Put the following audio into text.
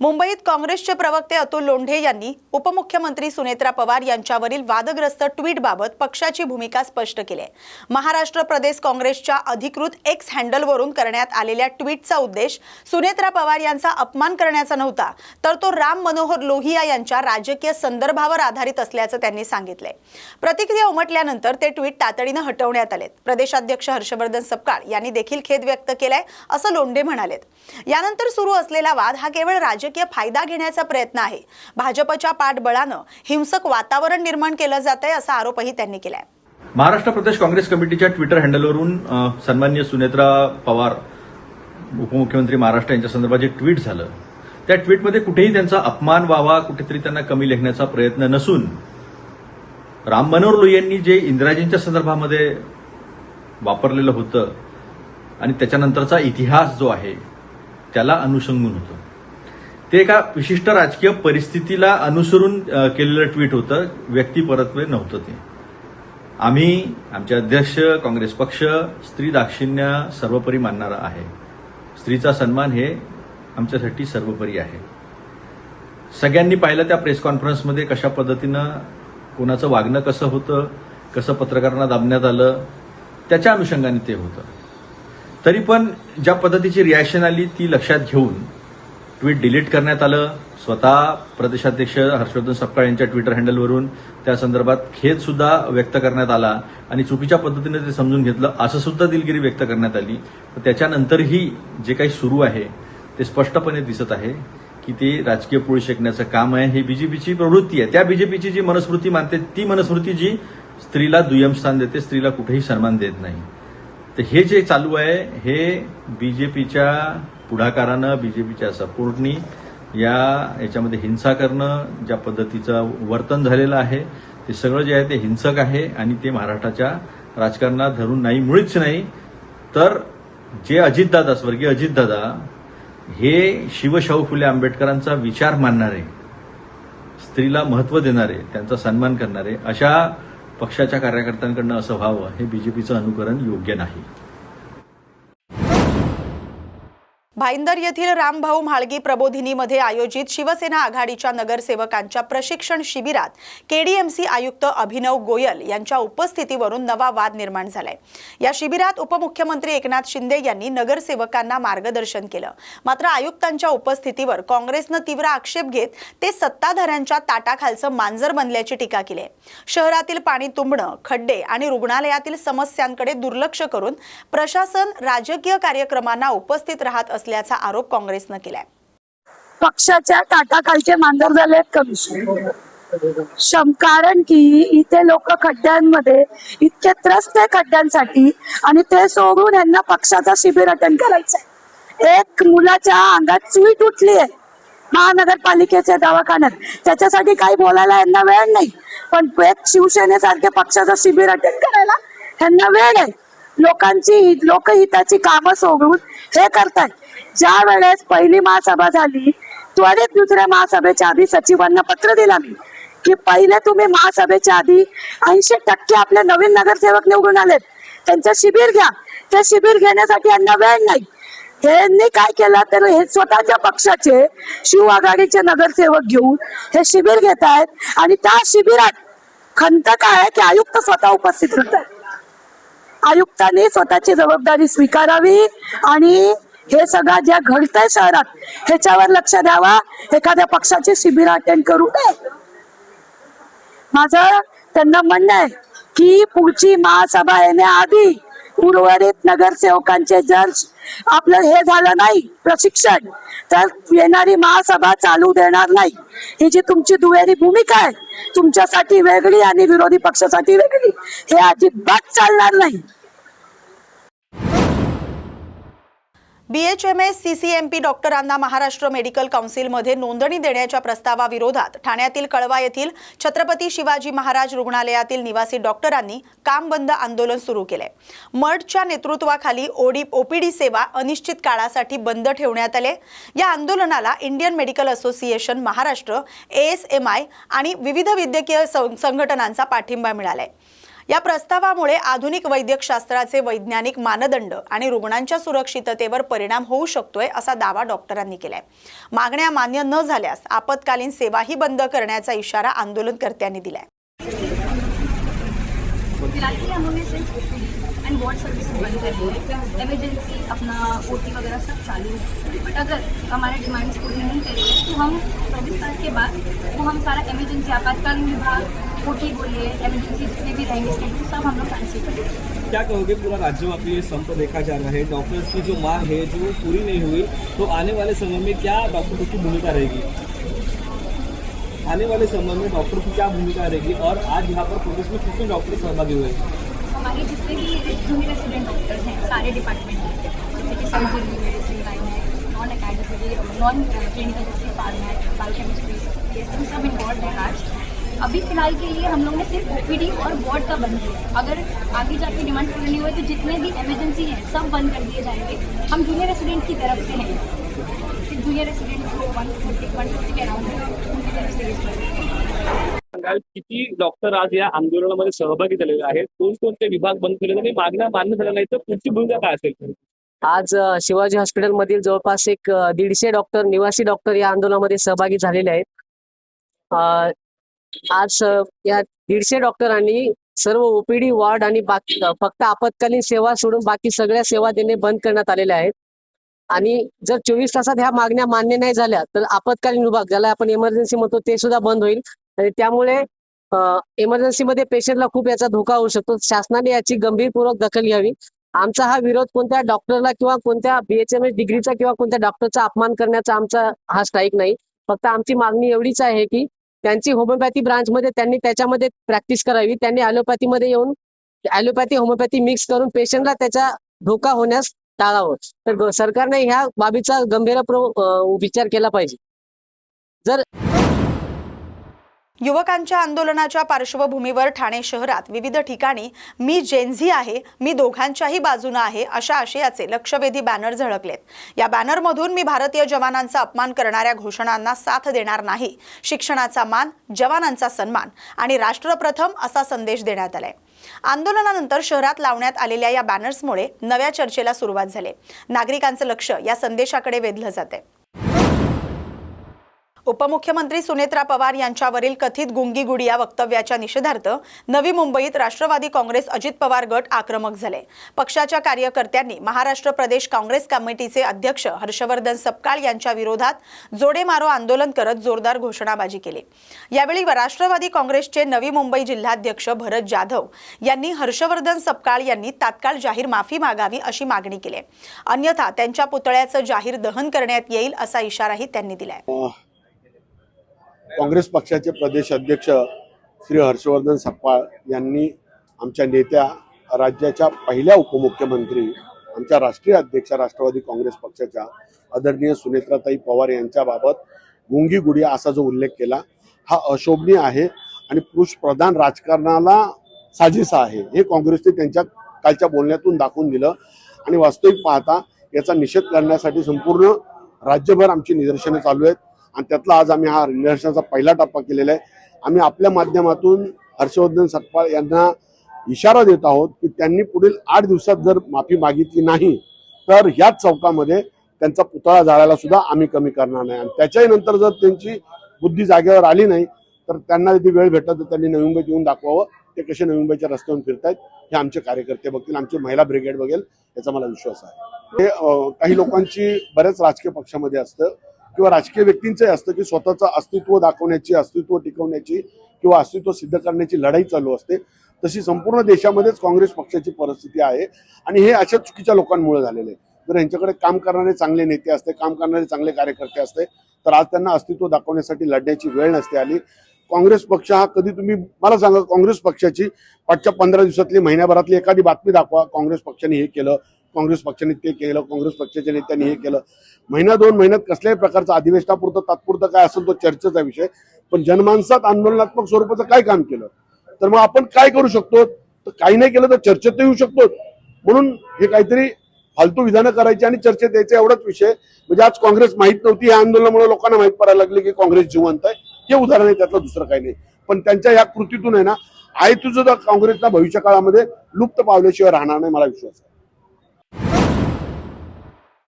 मुंबईत काँग्रेसचे प्रवक्ते अतुल लोंढे यांनी उपमुख्यमंत्री सुनेत्रा पवार यांच्यावरील वादग्रस्त ट्विटबाबत पक्षाची भूमिका स्पष्ट केली आहे। महाराष्ट्र प्रदेश काँग्रेसच्या अधिकृत एक्स हँडलवरून करण्यात आलेल्या ट्विटचा उद्देश सुनेत्रा पवार यांचा अपमान करण्याचा नव्हता, तर तो राम मनोहर लोहिया यांच्या राजकीय संदर्भावर आधारित असल्याचं त्यांनी सांगितलंय। प्रतिक्रिया उमटल्यानंतर ते ट्विट तातडीने हटवण्यात आले। प्रदेशाध्यक्ष हर्षवर्धन सपकाळ यांनी देखील खेद व्यक्त केलाय असं लोंढे म्हणालेत। यानंतर सुरू असलेला वाद हा केवळ राजकीय फायदा घेण्याचा प्रयत्न आहे। भाजपच्या पाठबळानं हिंसक वातावरण निर्माण केलं जातंय असा आरोपही त्यांनी केलाय। महाराष्ट्र प्रदेश काँग्रेस कमिटीच्या ट्विटर हँडलवरून सन्माननीय सुनेत्रा पवार उपमुख्यमंत्री महाराष्ट्र यांच्या संदर्भात जे ट्विट झालं, त्या ट्विटमध्ये कुठेही त्यांचा अपमान व्हावा, कुठेतरी त्यांना कमी लेखण्याचा प्रयत्न नसून राम मनोहर लोहियांनी जे इंदिराजींच्या संदर्भामध्ये वापरलेलं होतं आणि त्याच्यानंतरचा इतिहास जो आहे त्याला अनुसंगून होतं। ते एका विशिष्ट राजकीय परिस्थितीला अनुसरून केलेलं ट्विट होतं, व्यक्तिपरत्वे नव्हतं ते। आम्ही आमचे अध्यक्ष काँग्रेस पक्ष स्त्री दाक्षिण्य सर्वोपरी मानणारा आहे। स्त्रीचा सन्मान हे आमच्यासाठी सर्वोपरी आहे। सगळ्यांनी पाहिलं त्या प्रेस कॉन्फरन्समध्ये कशा पद्धतीनं कोणाचं वागणं कसं होतं, कसं पत्रकारांना दाबण्यात आलं, त्याच्या अनुषंगाने ते होतं। तरी पण ज्या पद्धतीची रिॲक्शन आली ती लक्षात घेऊन ट्विट डिलीट करण्यात आलं। स्वतः प्रदेशाध्यक्ष हर्षवर्धन सपकाळ यांच्या ट्विटर हँडलवरून त्या संदर्भात खेद सुद्धा व्यक्त करण्यात आला आणि चुकीच्या पद्धतीने ते समजून घेतलं असं सुद्धा दिलगिरी व्यक्त करण्यात आली। त्याच्यानंतरही जे काही सुरू आहे ते स्पष्टपणे दिसत आहे की ते राजकीय पोळी शेकण्याचं काम आहे। ही बीजेपीची प्रवृत्ती आहे। त्या बीजेपीची जी मनस्मृती मानते ती मनस्मृती जी स्त्रीला दुय्यम स्थान देते, स्त्रीला कुठेही सन्मान देत नाही। तर हे जे चालू आहे हे बीजेपीच्या पुढाकारानं, बीजेपीच्या सपोर्टनी याच्यामध्ये हिंसा करणं, ज्या पद्धतीचं वर्तन झालेलं आहे ते सगळं जे आहे ते हिंसक आहे आणि ते महाराष्ट्राच्या राजकारणात धरून नाही, मुळीच नाही। तर जे अजितदादा, स्वर्गीय अजितदादा हे शिवशाहू फुले आंबेडकरांचा विचार मानणारे, स्त्रीला महत्त्व देणारे, त्यांचा सन्मान करणारे अशा पक्षाच्या कार्यकर्त्यांकडनं असं व्हावं हे बीजेपीचं अनुकरण योग्य नाही। भाईंदर येथील रामभाऊ म्हाळगी प्रबोधिनीमध्ये आयोजित शिवसेना आघाडीच्या नगरसेवकांच्या प्रशिक्षण शिबिरात केडीएमसी आयुक्त अभिनव गोयल यांच्या उपस्थितीवरून नवा वाद निर्माण झालाय। या शिबिरात उपमुख्यमंत्री एकनाथ शिंदे यांनी नगरसेवकांना मार्गदर्शन केलं, मात्र आयुक्तांच्या उपस्थितीवर काँग्रेसनं तीव्र आक्षेप घेत ते सत्ताधाऱ्यांच्या ताटाखालचं मांजर बनल्याची टीका केली आहे। शहरातील पाणी तुंबणं, खड्डे आणि रुग्णालयातील समस्यांकडे दुर्लक्ष करून प्रशासन राजकीय कार्यक्रमांना उपस्थित राहत असल्याचा आरोप काँग्रेसनं केलाय। पक्षाच्या ताटाखालचे मांजर झालेत कमिशन, कारण की इथे लोक खड्ड्यांमध्ये इतके त्रस्त आहे खड्ड्यांसाठी आणि ते सोडून यांना पक्षाचा शिबिर अटेंड करायचंय। एक मुलाच्या अंगात चुईट उठली आहे महानगरपालिकेच्या दवाखान्यात, त्याच्यासाठी काही बोलायला यांना वेळ नाही, पण एक शिवसेनेसारख्या पक्षाचा शिबिर अटेंड करायला यांना वेळ आहे। लोकांची लोकहिताची कामं सोडून हे करतायत। ज्या वेळेस पहिली महासभा झाली त्वरित दुसऱ्या महासभेच्या आधी सचिवांना पत्र दिला मी की पहिले तुम्ही महासभेच्या आधी 80% आपले नवीन नगरसेवक निवडून आलेत, त्यांचं शिबिर घ्या। ते शिबिर घेण्यासाठी यांना वेळ नाही। यांनी काय केलं तर हे स्वतःच्या पक्षाचे शिव आघाडीचे नगरसेवक घेऊन हे शिबिर घेत आहेत आणि त्या शिबिरात खंत काय आहे की आयुक्त स्वतः उपस्थित राहतात। आयुक्तांनी स्वतःची जबाबदारी स्वीकारावी आणि हे सगळं जे घडतंय शहरात ह्याच्यावर लक्ष द्यावा। एखाद्या पक्षाची शिबिर अटेंड करू नये। माझं त्यांना म्हणणं आहे की पुढची महासभा येण्याआधी उर्वरित नगरसेवकांचे जर आपलं हे झालं नाही प्रशिक्षण, तर येणारी महासभा चालू देणार नाही। ही जी तुमची दुहेरी भूमिका आहे, तुमच्यासाठी वेगळी आणि विरोधी पक्षासाठी वेगळी, हे अजिबात चालणार नाही। BHMS CCMP डॉक्टरांना महाराष्ट्र मेडिकल काउन्सिलमध्ये नोंदणी देण्याच्या प्रस्तावाविरोधात ठाण्यातील कळवा येथील छत्रपती शिवाजी महाराज रुग्णालयातील निवासी डॉक्टरांनी काम बंद आंदोलन सुरू केले। मर्डच्या नेतृत्वाखाली OPD सेवा अनिश्चित काळासाठी बंद ठेवण्यात आले। या आंदोलनाला Indian medical association Maharashtra, ASMI आणि विविध वैद्यकीय संघटनांचा पाठिंबा मिळालाय। या प्रस्तावामुळे आधुनिक वैद्यकशास्त्राचे वैज्ञानिक मानदंड आणि रुग्णांच्या सुरक्षिततेवर परिणाम होऊ शकतोय असा दावा डॉक्टरांनी केलाय। मागण्या मान्य न झाल्यास आपत्कालीन सेवाही बंद करण्याचा इशारा आंदोलनकर्त्यांनी दिलाय। फिलहाल के लिए हमने सिर्फ ओपीडी एंड वार्ड सर्विसेज बंद कर दी है। इमरजेंसी अपना ओटी वगैरह सब चालू है, बट अगर हमारे डिमांड्स पूरी नहीं करेंगे तो हम 24 तारीख के बाद वो हम सारा इमरजेंसी आपातकालीन विभाग ओटी बोलिए इमरजेंसी जितने भी रहेंगे स्केड्यूल सब हम लोग कैंसिल करेंगे। क्या कहोगे, पूरा राज्य में अभी ये संप देखा जा रहा है, डॉक्टर्स की जो मांग है जो पूरी नहीं हुई, तो आने वाले समय में क्या डॉक्टरों की भूमिका रहेगी? आने वाले समय में डॉक्टर की क्या भूमिका रहेगी और आज यहाँ पर प्रोटेस्ट में कितने डॉक्टर सहभागी हुए? हमारे जितने भी जूनियर रेसिडेंट डॉक्टर्स हैं सारे डिपार्टमेंट के, जैसे कि सर्जरी, मेडिसिन लाइन है, नॉन अकेडमिक, नॉन क्लिनिकल जैसे फार्मा, बायोकेमिस्ट्री, ये सब इन्वॉल्व है। आज अभी फिलहाल के लिए हम लोग ने सिर्फ ओपीडी और वार्ड का बंद किया। अगर आगे जाके डिमांड पूरी नहीं हुई तो जितने भी इमरजेंसी हैं सब बंद कर दिए जाएंगे। हम जूनियर रेसिडेंट की तरफ से हैं, जूनियर रेसिडेंट जो 150 के अराउंड है उनकी तरफ से इस पर किती डॉक्टर आज या आंदोलनामध्ये सहभागी झालेले आहेत, कोणकोणते विभाग बंद केले आणि मागण्या मान्य झाल्या नाही तर पुढची भूमिका काय असेल? आज शिवाजी हॉस्पिटल मधील जवळपास एक 150 डॉक्टर, निवासी डॉक्टर या आंदोलनामध्ये सहभागी झालेले आहेत। आज या 150 डॉक्टरांनी सर्व ओपीडी वार्ड आणि बाकी फक्त आपत्कालीन सेवा सोडून बाकी सगळ्या सेवा देणे बंद करण्यात आलेल्या आहेत। आणि जर 24 तासात ह्या मागण्या मान्य नाही झाल्या तर आपत्कालीन विभाग, ज्याला आपण इमर्जन्सी म्हणतो, ते सुद्धा बंद होईल आणि त्यामुळे इमर्जन्सी मध्ये पेशंटला खूप याचा धोका होऊ शकतो। शासनाने याची गंभीरपूर्वक दखल घ्यावी। आमचा हा विरोध कोणत्या डॉक्टरला किंवा कोणत्या BHMS डिग्रीचा किंवा कोणत्या डॉक्टरचा अपमान करण्याचा आमचा हा स्ट्राईक नाही। फक्त आमची मागणी एवढीच आहे की त्यांची होमिओपॅथी ब्रांच मध्ये त्यांनी त्याच्यामध्ये प्रॅक्टिस करावी, त्यांनी ॲलोपॅथीमध्ये येऊन ॲलोपॅथी होमिओपॅथी मिक्स करून पेशंटला त्याचा धोका होण्यास टाळावं। तर सरकारने ह्या बाबीचा गंभीरपूर्वक विचार केला पाहिजे। जर युवकांच्या आंदोलनाच्या पार्श्वभूमीवर ठाणे शहरात विविध ठिकाणी मी जेनझी आहे, मी दोघांच्याही बाजूने आहे अशा आशयाचे लक्षवेधी बॅनर झळकलेत। या बॅनरमधून मी भारतीय जवानांचा अपमान करणाऱ्या घोषणांना साथ देणार नाही, शिक्षणाचा मान, जवानांचा सन्मान आणि राष्ट्र प्रथम असा संदेश देण्यात आलाय। आंदोलनानंतर शहरात लावण्यात आलेल्या या बॅनर्समुळे नव्या चर्चेला सुरुवात झाली। नागरिकांचं लक्ष या संदेशाकडे वेधलं जातंय। उपमुख्यमंत्री सुनेत्रा पवार यांच्यावरील कथित गुंगीगुडिया वक्तव्याच्या निषेधार्थ नवी मुंबईत राष्ट्रवादी काँग्रेस अजित पवार गट आक्रमक झाले। पक्षाच्या कार्यकर्त्यांनी महाराष्ट्र प्रदेश काँग्रेस कमिटीचे अध्यक्ष हर्षवर्धन सपकाळ यांच्या विरोधात जोडेमारो आंदोलन करत जोरदार घोषणाबाजी केली। यावेळी राष्ट्रवादी काँग्रेसचे नवी मुंबई जिल्हाध्यक्ष भरत जाधव यांनी हर्षवर्धन सपकाळ यांनी तात्काळ जाहीर माफी मागावी अशी मागणी केली, अन्यथा त्यांच्या पुतळ्याचं जाहीर दहन करण्यात येईल असा इशाराही त्यांनी दिलाय। काँग्रेस पक्षाचे प्रदेश अध्यक्ष श्री हर्षवर्धन सपकाळ यांनी आमच्या नेत्या, राज्याच्या पहिल्या उपमुख्यमंत्री, आमच्या राष्ट्रीय अध्यक्षा राष्ट्रवादी काँग्रेस पक्षाच्या आदरणीय सुनेत्राताई पवार यांच्याबाबत गुंगीगुडिया असा जो उल्लेख केला, हा अशोभनीय आहे आणि पुरुष प्रधान राजकारणाला साजेसा आहे, हे काँग्रेसने त्यांच्या कालच्या बोलण्यातून दाखवून दिलं। आणि वास्तविक पाहता याचा निषेध करण्यासाठी संपूर्ण राज्यभर आमची निदर्शने चालू आहेत आणि त्यातला आज आम्ही हा निदर्शनाचा पहिला टप्पा केलेला आहे। आम्ही आपल्या माध्यमातून हर्षवर्धन सपकाळ यांना इशारा देत आहोत की त्यांनी पुढील 8 दिवसात जर माफी मागितली नाही तर ह्याच चौकामध्ये त्यांचा पुतळा जाळायला सुद्धा आम्ही कमी करणार नाही। आणि त्याच्याही नंतर जर त्यांची बुद्धी जागेवर आली नाही तर त्यांना यदि वेळ भेटत तर त्यांनी नवी मुंबईत येऊन दाखवावं ते कसे नवी मुंबईच्या रस्त्यावरून फिरतायत, हे आमचे कार्यकर्ते बघतील, आमची महिला ब्रिगेड बघेल, याचा मला विश्वास आहे। हे काही लोकांची बऱ्याच राजकीय पक्षामध्ये असतं किंवा राजकीय व्यक्तींचंही असतं की स्वतःचं अस्तित्व दाखवण्याची, अस्तित्व टिकवण्याची किंवा अस्तित्व सिद्ध करण्याची लढाई चालू असते। तशी संपूर्ण देशामध्येच काँग्रेस पक्षाची परिस्थिती आहे आणि हे अशा चुकीच्या लोकांमुळे झालेले आहे। जर यांच्याकडे काम करणारे चांगले नेते असते, काम करणारे चांगले कार्यकर्ते असते तर आज त्यांना अस्तित्व दाखवण्यासाठी लढण्याची वेळ नसते आली। काँग्रेस पक्ष हा कधी, तुम्ही मला सांगा, काँग्रेस पक्षाची पाठच्या 15 दिवसातली, महिन्याभरातली एखादी बातमी दाखवा, काँग्रेस पक्षाने हे केलं, काँग्रेस पक्षाने ते केलं, काँग्रेस पक्षाच्या नेत्यांनी हे केलं। महिना 2 महिन्यात कसल्याही प्रकारचा अधिवेशनापुरतं तात्पुरतं काय असेल तो चर्चेचा विषय, पण जनमानसात आंदोलनात्मक स्वरूपाचं काय काम केलं तर मग आपण काय करू शकतो? तर काही नाही केलं तर चर्चेत येऊ शकतो। म्हणून हे काहीतरी फालतू विधानं करायची आणि चर्चेत यायचं एवढाच विषय। म्हणजे आज काँग्रेस माहित नव्हती, या आंदोलनामुळे लोकांना माहित पडायला लागले की काँग्रेस जिवंत आहे, हे उदाहरण आहे, त्यातलं दुसरं काही नाही। पण त्यांच्या या कृतीतून आहे ना, आहे तुझं काँग्रेसला भविष्य काळामध्ये लुप्त पावल्याशिवाय राहणार नाही, मला विश्वास आहे.